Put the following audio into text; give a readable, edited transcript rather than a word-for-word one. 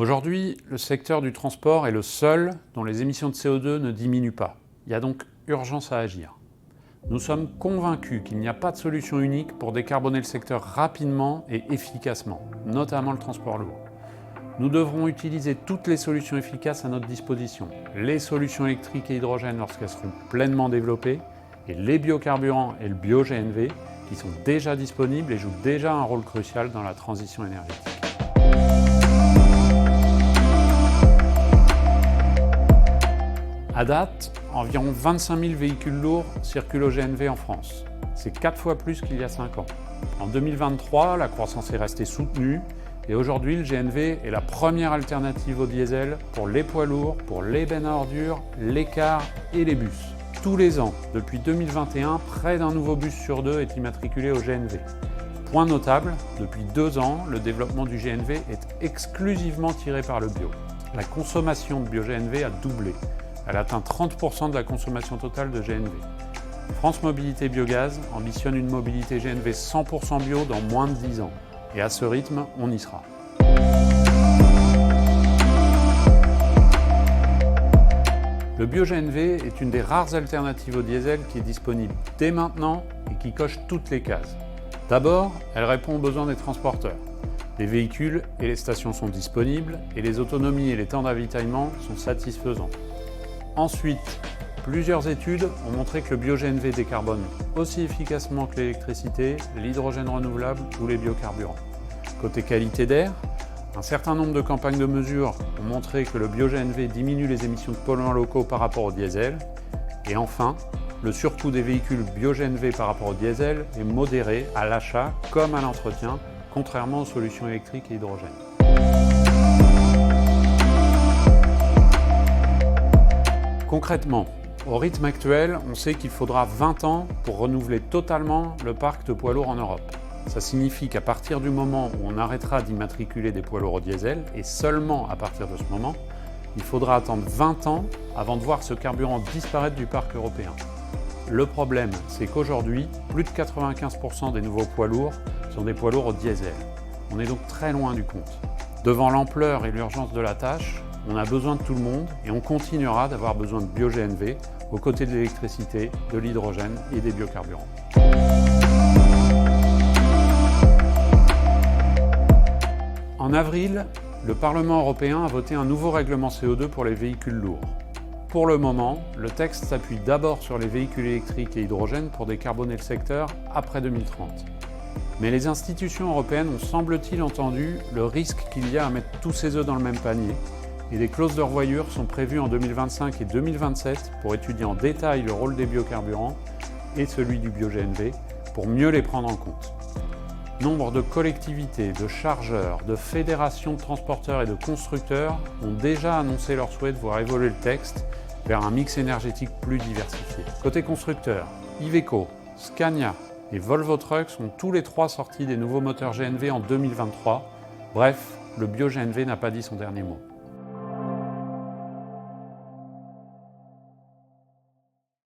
Aujourd'hui, le secteur du transport est le seul dont les émissions de CO2 ne diminuent pas. Il y a donc urgence à agir. Nous sommes convaincus qu'il n'y a pas de solution unique pour décarboner le secteur rapidement et efficacement, notamment le transport lourd. Nous devrons utiliser toutes les solutions efficaces à notre disposition, les solutions électriques et hydrogène lorsqu'elles seront pleinement développées, et les biocarburants et le bio-GNV qui sont déjà disponibles et jouent déjà un rôle crucial dans la transition énergétique. À date, environ 25 000 véhicules lourds circulent au GNV en France. C'est 4 fois plus qu'il y a 5 ans. En 2023, la croissance est restée soutenue et aujourd'hui, le GNV est la première alternative au diesel pour les poids lourds, pour les bennes à ordures, les cars et les bus. Tous les ans, depuis 2021, près d'un nouveau bus sur 2 est immatriculé au GNV. Point notable, depuis 2 ans, le développement du GNV est exclusivement tiré par le bio. La consommation de bio-GNV a doublé. Elle atteint 30% de la consommation totale de GNV. France Mobilité Biogaz ambitionne une mobilité GNV 100% bio dans moins de 10 ans. Et à ce rythme, on y sera. Le bio-GNV est une des rares alternatives au diesel qui est disponible dès maintenant et qui coche toutes les cases. D'abord, elle répond aux besoins des transporteurs. Les véhicules et les stations sont disponibles et les autonomies et les temps d'avitaillement sont satisfaisants. Ensuite, plusieurs études ont montré que le bio-GNV décarbone aussi efficacement que l'électricité, l'hydrogène renouvelable ou les biocarburants. Côté qualité d'air, un certain nombre de campagnes de mesure ont montré que le bio-GNV diminue les émissions de polluants locaux par rapport au diesel. Et enfin, le surcoût des véhicules bio-GNV par rapport au diesel est modéré à l'achat comme à l'entretien, contrairement aux solutions électriques et hydrogène. Concrètement, au rythme actuel, on sait qu'il faudra 20 ans pour renouveler totalement le parc de poids lourds en Europe. Ça signifie qu'à partir du moment où on arrêtera d'immatriculer des poids lourds au diesel, et seulement à partir de ce moment, il faudra attendre 20 ans avant de voir ce carburant disparaître du parc européen. Le problème, c'est qu'aujourd'hui, plus de 95% des nouveaux poids lourds sont des poids lourds au diesel. On est donc très loin du compte. Devant l'ampleur et l'urgence de la tâche, on a besoin de tout le monde et on continuera d'avoir besoin de bio-GNV aux côtés de l'électricité, de l'hydrogène et des biocarburants. En avril, le Parlement européen a voté un nouveau règlement CO2 pour les véhicules lourds. Pour le moment, le texte s'appuie d'abord sur les véhicules électriques et hydrogène pour décarboner le secteur après 2030. Mais les institutions européennes ont, semble-t-il, entendu le risque qu'il y a à mettre tous ces œufs dans le même panier, et des clauses de revoyure sont prévues en 2025 et 2027 pour étudier en détail le rôle des biocarburants et celui du bio-GNV pour mieux les prendre en compte. Nombre de collectivités, de chargeurs, de fédérations de transporteurs et de constructeurs ont déjà annoncé leur souhait de voir évoluer le texte vers un mix énergétique plus diversifié. Côté constructeurs, Iveco, Scania et Volvo Trucks sont tous les 3 sortis des nouveaux moteurs GNV en 2023. Bref, le bio-GNV n'a pas dit son dernier mot.